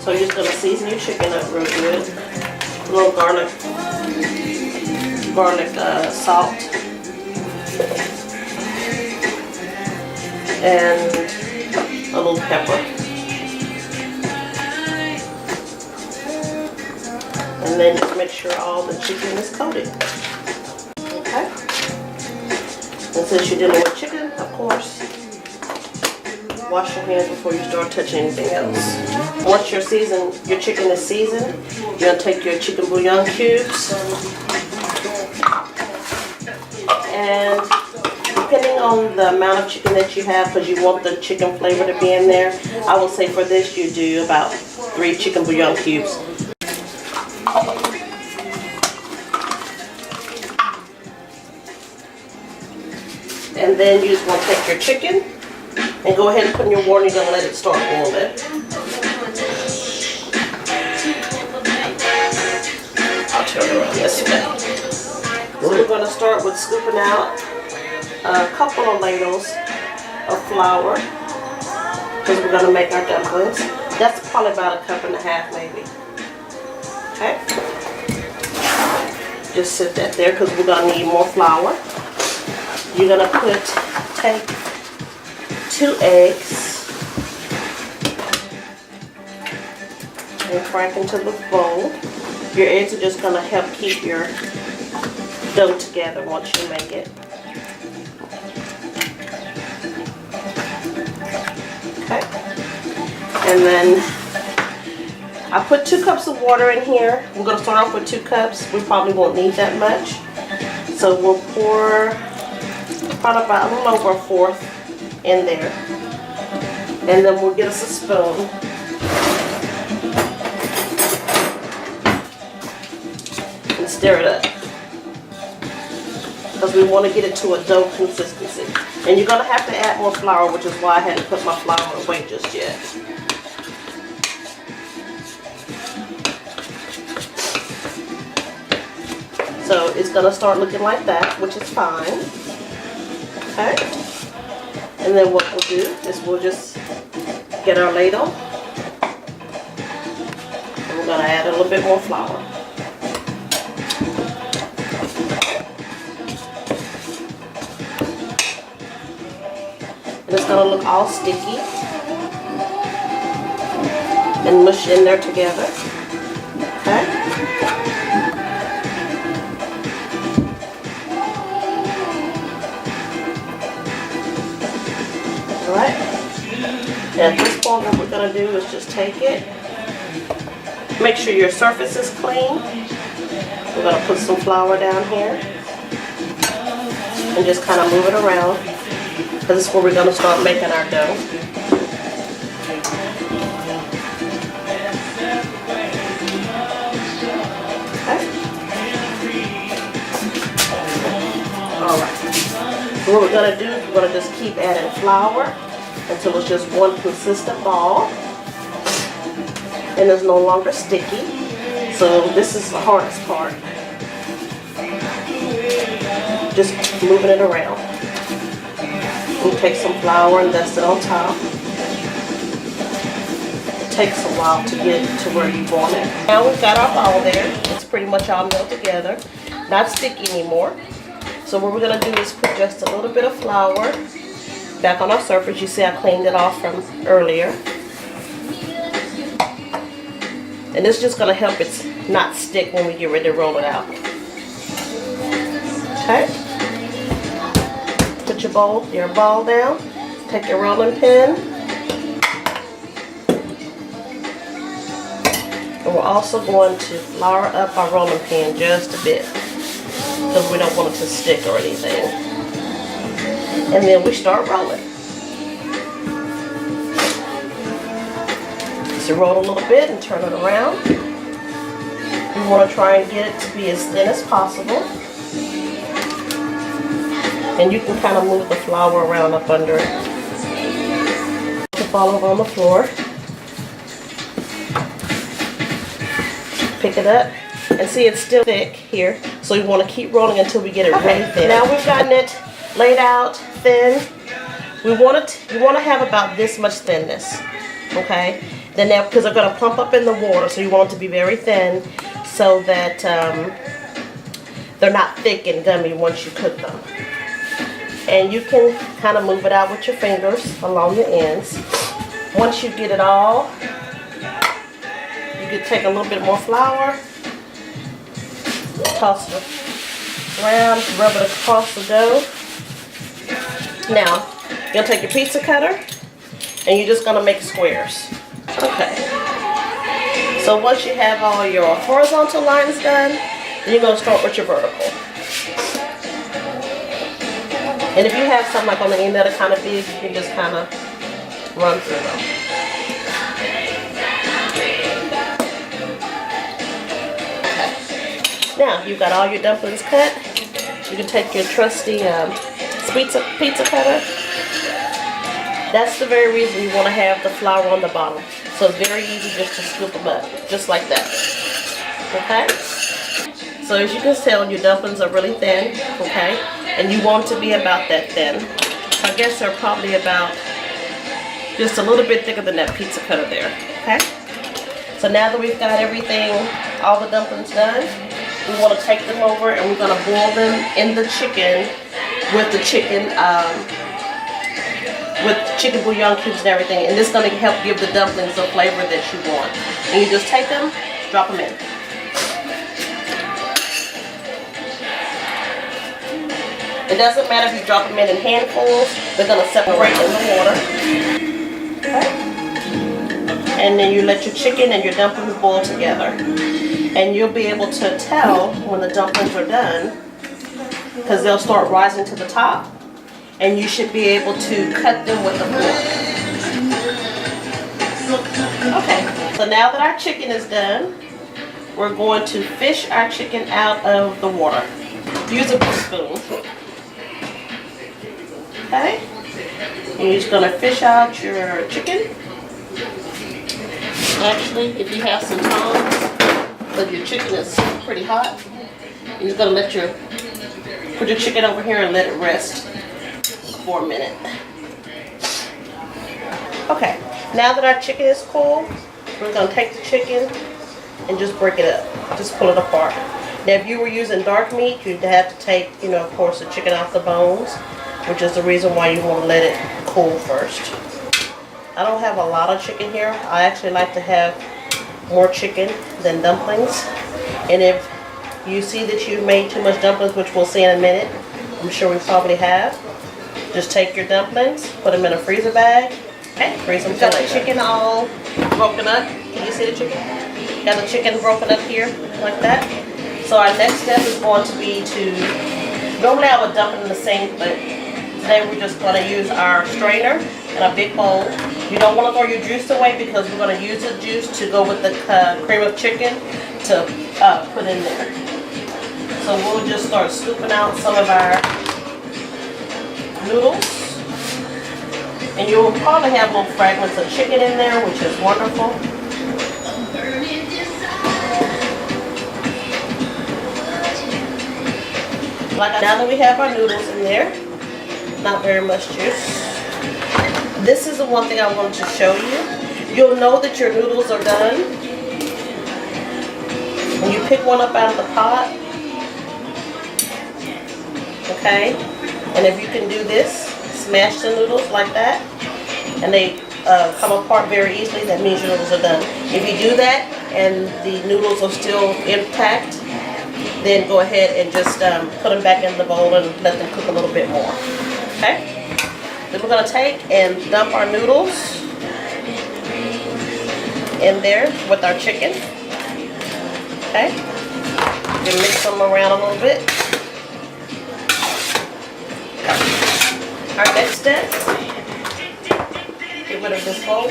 So you're just gonna season your chicken up real good. A little garlic salt, and a little pepper. And then just make sure all the chicken is coated. Okay? And since you're dealing with chicken, of course, wash your hands before you start touching anything else. Once your chicken is seasoned, you're going to take your chicken bouillon cubes. And depending on the amount of chicken that you have, because you want the chicken flavor to be in there, I will say for this you do about 3 chicken bouillon cubes. And then you just want to take your chicken and go ahead and put in your water. You're going to let it start boiling. I'll turn it around this way. So we're going to start with scooping out a couple of ladles of flour because we're going to make our dumplings. That's probably about 1.5 cups maybe. Okay? Just sit that there because we're going to need more flour. You're going to take 2 eggs and crack into the bowl. Your eggs are just going to help keep your dough together once you make it. Okay. And then I put 2 cups of water in here. We're going to start off with 2 cups. We probably won't need that much. So we'll pour probably about a little over 1/4 in there. And then we'll get us a spoon. And stir it up. Because we want to get it to a dough consistency. And you're going to have to add more flour, which is why I hadn't put my flour away just yet. So it's going to start looking like that, which is fine. Okay? And then what we'll do is we'll just get our ladle. And we're going to add a little bit more flour. And it's going to look all sticky and mush in there together. Okay? Alright? And at this point what we're going to do is just take it. Make sure your surface is clean. We're going to put some flour down here. And just kind of move it around. This is where we're going to start making our dough. Okay. Alright. So what we're going to do is we're going to just keep adding flour until it's just one consistent ball. And it's no longer sticky. So this is the hardest part. Just moving it around. You take some flour and dust it on top. It takes a while to get it to where you want it. Now we've got our ball there. It's pretty much all melt together. Not sticky anymore. So what we're going to do is put just a little bit of flour back on our surface. You see I cleaned it off from earlier. And this is just going to help it not stick when we get ready to roll it out. Okay. Put your ball down. Take your rolling pin. And we're also going to flour up our rolling pin just a bit because we don't want it to stick or anything. And then we start rolling. So roll a little bit and turn it around. We want to try and get it to be as thin as possible. And you can kind of move the flour around up under it. To fall over on the floor. Pick it up. And see it's still thick here. So we want to keep rolling until we get it really thin. Now we've gotten it laid out thin. You want to have about this much thinness. Okay? Then because they're going to plump up in the water, so you want it to be very thin so that they're not thick and gummy once you cook them. And you can kind of move it out with your fingers along the ends. Once you get it all, you can take a little bit more flour, toss it around, rub it across the dough. Now, you're going to take your pizza cutter and you're just going to make squares. Okay. So once you have all your horizontal lines done, then you're going to start with your vertical. And if you have something like on the end that are kind of big, you can just kind of run through them. Okay. Now you've got all your dumplings cut. You can take your trusty pizza cutter. That's the very reason you want to have the flour on the bottom. So it's very easy just to scoop them up, just like that. Okay? So as you can tell, your dumplings are really thin, okay? And you want to be about that thin. So I guess they're probably about just a little bit thicker than that pizza cutter there, okay? So now that we've got everything, all the dumplings done, we want to take them over and we're going to boil them in the chicken with the chicken bouillon cubes and everything. And this is going to help give the dumplings the flavor that you want. And you just take them, drop them in. It doesn't matter if you drop them in handfuls, they're going to separate in the water. Okay. And then you let your chicken and your dumplings boil together. And you'll be able to tell when the dumplings are done because they'll start rising to the top. And you should be able to cut them with a fork. Okay, so now that our chicken is done, we're going to fish our chicken out of the water. Use a spoon. Okay, and you're just going to fish out your chicken. Actually, if you have some tongs, but your chicken is pretty hot, you're just going to put your chicken over here and let it rest for a minute. Okay, now that our chicken is cool, we're going to take the chicken and just break it up. Just pull it apart. Now, if you were using dark meat, you'd have to take, of course, the chicken off the bones, which is the reason why you want to let it cool first. I don't have a lot of chicken here. I actually like to have more chicken than dumplings. And if you see that you've made too much dumplings, which we'll see in a minute, I'm sure we probably have, just take your dumplings, put them in a freezer bag, and freeze them till the chicken all broken up. Can you see the chicken? Got the chicken broken up here, like that. So our next step is going to be to, normally I would dump it in the sink, but today we're just going to use our strainer in a big bowl. You don't want to throw your juice away because we're going to use the juice to go with the cream of chicken to put in there. So we'll just start scooping out some of our noodles. And you will probably have little fragments of chicken in there, which is wonderful. Now that we have our noodles in there, not very much juice. This is the one thing I wanted to show you. You'll know that your noodles are done when you pick one up out of the pot. Okay? And if you can do this, smash the noodles like that, and they come apart very easily, that means your noodles are done. If you do that and the noodles are still intact, then go ahead and just put them back in the bowl and let them cook a little bit more. Okay? Then we're going to take and dump our noodles in there with our chicken. Okay? Then mix them around a little bit. Our next step, get rid of this bowl.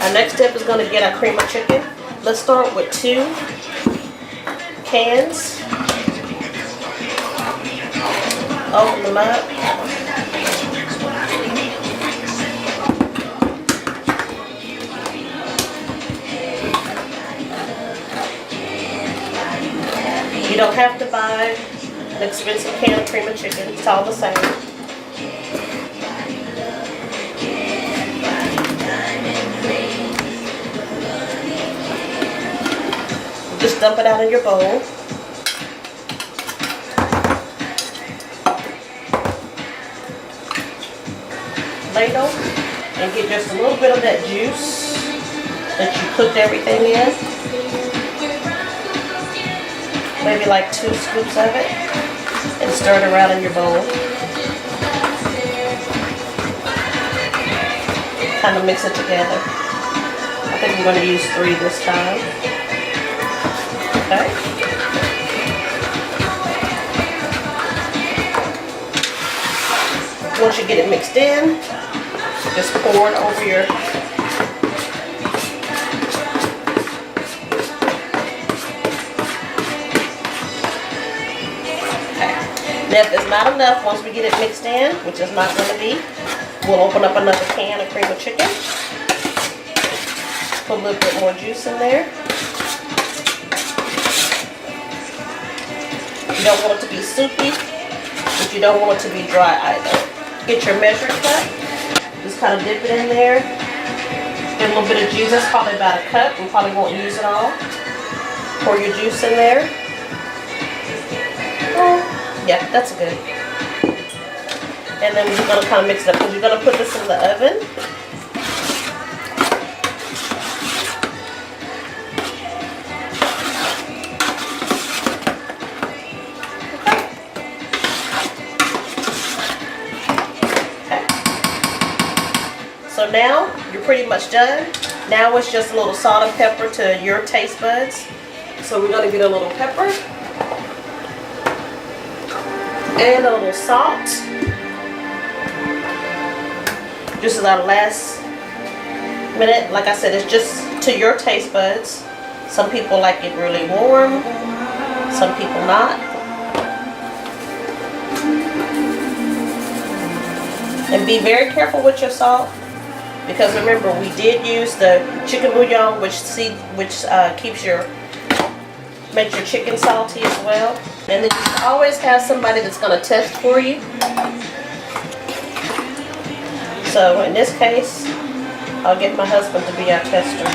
Our next step is going to get our cream of chicken. Let's start with 2 cans. Open them up. You don't have to buy an expensive can of cream of chicken. It's all the same. dump it out in your bowl. Ladle and get just a little bit of that juice that you cooked everything in. Maybe like 2 scoops of it, and stir it around in your bowl. Kind of mix it together. I think I'm going to use 3 this time. Okay. Once you get it mixed in, just pour it over your Now, if it's not enough, once we get it mixed in, which is not going to be, we'll open up another can of cream of chicken. Put a little bit more juice in there. You don't want it to be soupy, but you don't want it to be dry either. Get your measuring cup. Just kind of dip it in there. Get a little bit of juice. That's probably about a cup. We probably won't use it all. Pour your juice in there. Yeah, that's good. And then we're just going to kind of mix it up because you're going to put this in the oven. Okay. So now you're pretty much done. Now it's just a little salt and pepper to your taste buds. So we're going to get a little pepper. And a little salt. Just as our last minute. Like I said, it's just to your taste buds. Some people like it really warm. Some people not. And be very careful with your salt. Because remember, we did use the chicken bouillon, which makes your chicken salty as well. And then you always have somebody that's going to test for you. So in this case, I'll get my husband to be our tester.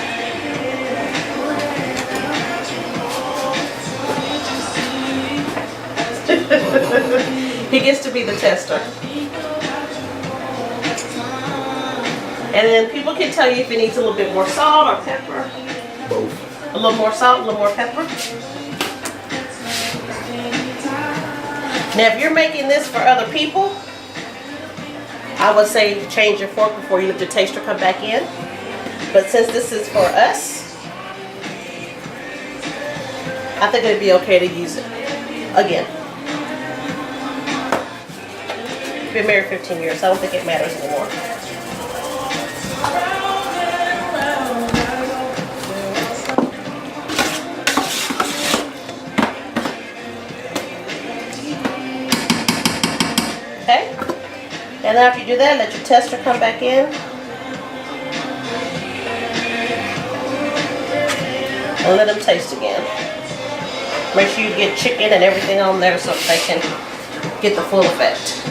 He gets to be the tester. And then people can tell you if it needs a little bit more salt or pepper. Both. A little more salt, a little more pepper. Now if you're making this for other people, I would say change your fork before you let the taster come back in. But since this is for us, I think it'd be okay to use it again. Been married 15 years, so I don't think it matters anymore. Okay, and then after you do that, let your tester come back in. And let them taste again. Make sure you get chicken and everything on there so they can get the full effect.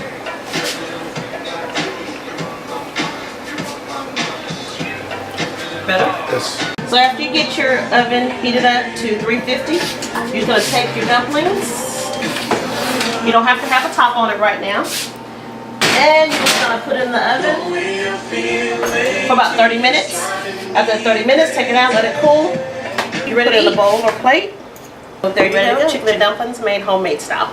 Better? Yes. So after you get your oven heated up to 350, you're going to take your dumplings. You don't have to have a top on it right now. And you're just going to put it in the oven for about 30 minutes. After 30 minutes, take it out, let it cool. You ready to put it in a bowl or plate. There you go, chicken and dumplings made homemade style.